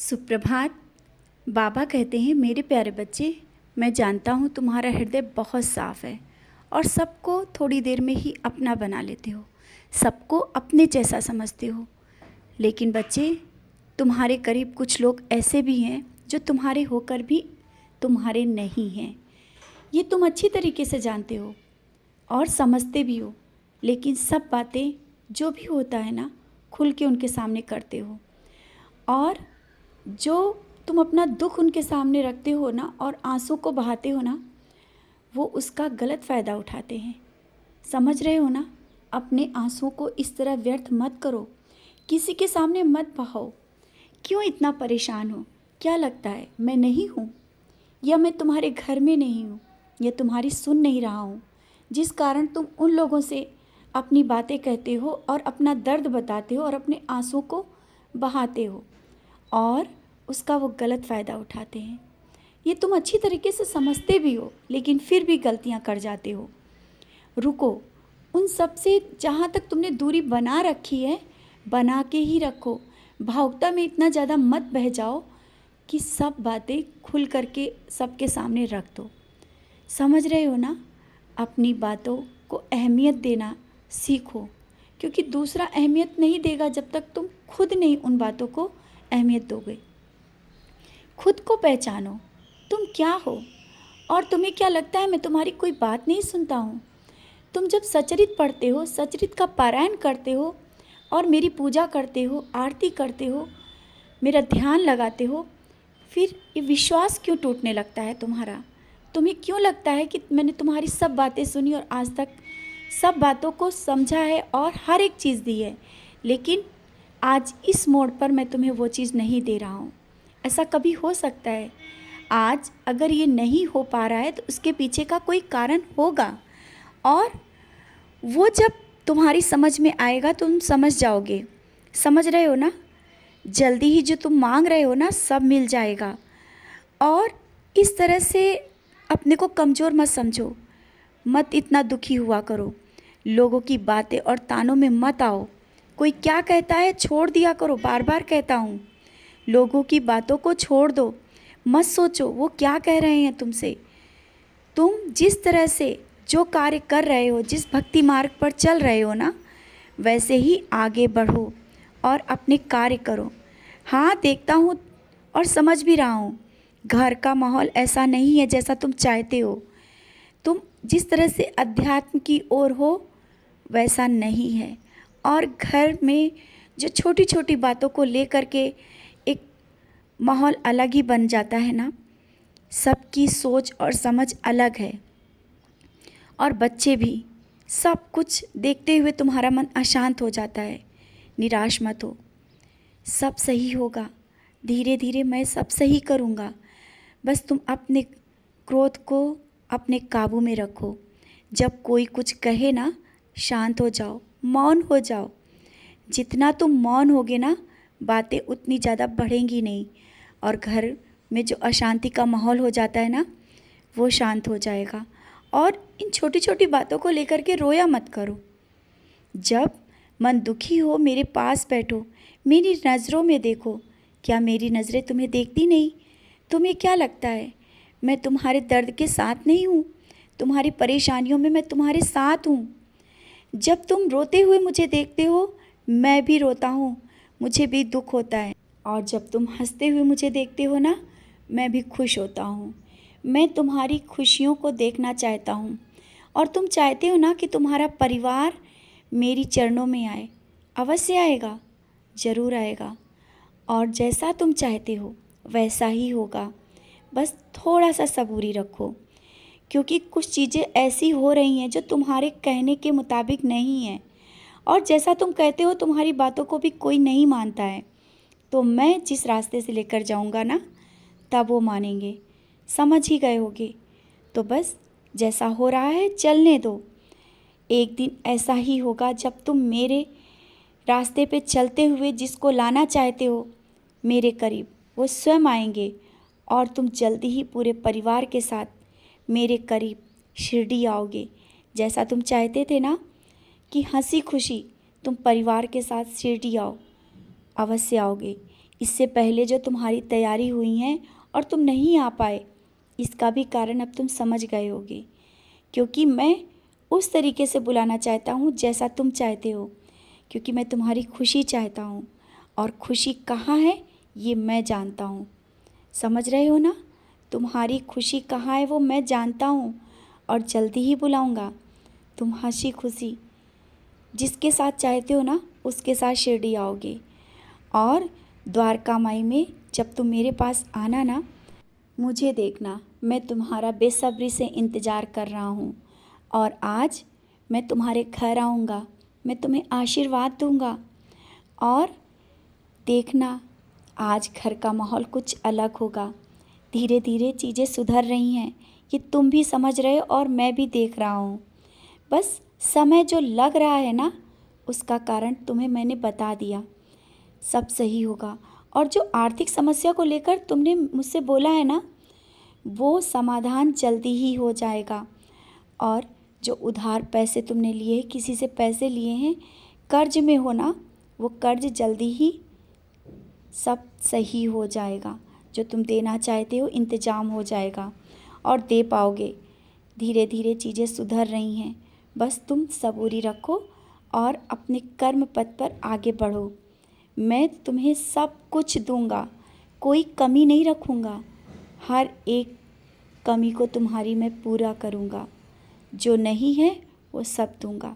सुप्रभात। बाबा कहते हैं, मेरे प्यारे बच्चे, मैं जानता हूँ तुम्हारा हृदय बहुत साफ है और सबको थोड़ी देर में ही अपना बना लेते हो, सबको अपने जैसा समझते हो। लेकिन बच्चे, तुम्हारे करीब कुछ लोग ऐसे भी हैं जो तुम्हारे होकर भी तुम्हारे नहीं हैं। ये तुम अच्छी तरीके से जानते हो और समझते भी हो, लेकिन सब बातें जो भी होता है ना, खुल के उनके सामने करते हो। और जो तुम अपना दुख उनके सामने रखते हो ना और आंसू को बहाते हो ना, वो उसका गलत फ़ायदा उठाते हैं। समझ रहे हो ना? अपने आंसुओं को इस तरह व्यर्थ मत करो, किसी के सामने मत बहाओ। क्यों इतना परेशान हो? क्या लगता है मैं नहीं हूँ, या मैं तुम्हारे घर में नहीं हूँ, या तुम्हारी सुन नहीं रहा हूँ, जिस कारण तुम उन लोगों से अपनी बातें कहते हो और अपना दर्द बताते हो और अपने आंसुओं को बहाते हो, और उसका वो गलत फ़ायदा उठाते हैं। ये तुम अच्छी तरीके से समझते भी हो, लेकिन फिर भी गलतियाँ कर जाते हो। रुको, उन सब से जहाँ तक तुमने दूरी बना रखी है, बना के ही रखो। भावुकता में इतना ज़्यादा मत बह जाओ कि सब बातें खुल करके सबके सामने रख दो। समझ रहे हो ना? अपनी बातों को अहमियत देना सीखो, क्योंकि दूसरा अहमियत नहीं देगा जब तक तुम खुद नहीं उन बातों को अहमियत दोगे। खुद को पहचानो, तुम क्या हो और तुम्हें क्या लगता है मैं तुम्हारी कोई बात नहीं सुनता हूँ। तुम जब सचरित पढ़ते हो, सचरित का पारायण करते हो और मेरी पूजा करते हो, आरती करते हो, मेरा ध्यान लगाते हो, फिर ये विश्वास क्यों टूटने लगता है तुम्हारा? तुम्हें क्यों लगता है कि मैंने तुम्हारी सब बातें सुनी और आज तक सब बातों को समझा है और हर एक चीज़ दी है, लेकिन आज इस मोड़ पर मैं तुम्हें वो चीज़ नहीं दे रहा हूँ? ऐसा कभी हो सकता है? आज अगर ये नहीं हो पा रहा है तो उसके पीछे का कोई कारण होगा, और वो जब तुम्हारी समझ में आएगा तुम समझ जाओगे। समझ रहे हो ना? जल्दी ही जो तुम मांग रहे हो ना, सब मिल जाएगा। और इस तरह से अपने को कमज़ोर मत समझो, मत इतना दुखी हुआ करो, लोगों की बातें और तानों में मत आओ। कोई क्या कहता है छोड़ दिया करो, बार बार कहता हूँ, लोगों की बातों को छोड़ दो। मत सोचो वो क्या कह रहे हैं तुमसे। तुम जिस तरह से जो कार्य कर रहे हो, जिस भक्ति मार्ग पर चल रहे हो ना, वैसे ही आगे बढ़ो और अपने कार्य करो। हाँ, देखता हूँ और समझ भी रहा हूँ, घर का माहौल ऐसा नहीं है जैसा तुम चाहते हो। तुम जिस तरह से अध्यात्म की ओर हो वैसा नहीं है, और घर में जो छोटी छोटी बातों को लेकर के एक माहौल अलग ही बन जाता है ना। सबकी सोच और समझ अलग है, और बच्चे भी। सब कुछ देखते हुए तुम्हारा मन अशांत हो जाता है। निराश मत हो, सब सही होगा। धीरे धीरे मैं सब सही करूँगा। बस तुम अपने क्रोध को अपने काबू में रखो। जब कोई कुछ कहे ना, शांत हो जाओ, मौन हो जाओ। जितना तुम मौन होगे ना, बातें उतनी ज़्यादा बढ़ेंगी नहीं, और घर में जो अशांति का माहौल हो जाता है ना, वो शांत हो जाएगा। और इन छोटी छोटी बातों को लेकर के रोया मत करो। जब मन दुखी हो, मेरे पास बैठो, मेरी नज़रों में देखो। क्या मेरी नज़रें तुम्हें देखती नहीं? तुम्हें क्या लगता है मैं तुम्हारे दर्द के साथ नहीं हूँ? तुम्हारी परेशानियों में मैं तुम्हारे साथ हूँ। जब तुम रोते हुए मुझे देखते हो, मैं भी रोता हूँ, मुझे भी दुख होता है। और जब तुम हंसते हुए मुझे देखते हो ना, मैं भी खुश होता हूँ। मैं तुम्हारी खुशियों को देखना चाहता हूँ, और तुम चाहते हो ना कि तुम्हारा परिवार मेरी चरणों में आए। अवश्य आएगा, ज़रूर आएगा, और जैसा तुम चाहते हो वैसा ही होगा। बस थोड़ा सा सबूरी रखो, क्योंकि कुछ चीज़ें ऐसी हो रही हैं जो तुम्हारे कहने के मुताबिक नहीं है, और जैसा तुम कहते हो तुम्हारी बातों को भी कोई नहीं मानता है। तो मैं जिस रास्ते से लेकर जाऊंगा ना, तब वो मानेंगे। समझ ही गए होगे। तो बस जैसा हो रहा है चलने दो। एक दिन ऐसा ही होगा जब तुम मेरे रास्ते पे चलते हुए जिसको लाना चाहते हो मेरे करीब, वो स्वयं आएंगे, और तुम जल्दी ही पूरे परिवार के साथ मेरे करीब शिरडी आओगे। जैसा तुम चाहते थे ना कि हंसी खुशी तुम परिवार के साथ शिरडी आओ, अवश्य आओगे। इससे पहले जो तुम्हारी तैयारी हुई है और तुम नहीं आ पाए, इसका भी कारण अब तुम समझ गए होगे, क्योंकि मैं उस तरीके से बुलाना चाहता हूँ जैसा तुम चाहते हो, क्योंकि मैं तुम्हारी खुशी चाहता हूँ, और खुशी कहाँ है ये मैं जानता हूँ। समझ रहे हो ना? तुम्हारी खुशी कहाँ है वो मैं जानता हूँ, और जल्दी ही बुलाऊँगा। तुम हंसी खुशी जिसके साथ चाहते हो ना उसके साथ शिरडी आओगे। और द्वारका माई में जब तुम मेरे पास आना ना, मुझे देखना, मैं तुम्हारा बेसब्री से इंतज़ार कर रहा हूँ। और आज मैं तुम्हारे घर आऊँगा, मैं तुम्हें आशीर्वाद दूँगा। और देखना, आज घर का माहौल कुछ अलग होगा। धीरे धीरे चीज़ें सुधर रही हैं, ये तुम भी समझ रहे हो और मैं भी देख रहा हूँ। बस समय जो लग रहा है ना, उसका कारण तुम्हें मैंने बता दिया। सब सही होगा। और जो आर्थिक समस्या को लेकर तुमने मुझसे बोला है ना, वो समाधान जल्दी ही हो जाएगा। और जो उधार पैसे तुमने लिए, किसी से पैसे लिए हैं, कर्ज में हो ना, वो कर्ज जल्दी ही सब सही हो जाएगा। जो तुम देना चाहते हो इंतज़ाम हो जाएगा और दे पाओगे। धीरे धीरे चीज़ें सुधर रही हैं, बस तुम सबूरी रखो और अपने कर्म पथ पर आगे बढ़ो। मैं तुम्हें सब कुछ दूंगा, कोई कमी नहीं रखूँगा। हर एक कमी को तुम्हारी मैं पूरा करूँगा, जो नहीं है वो सब दूंगा।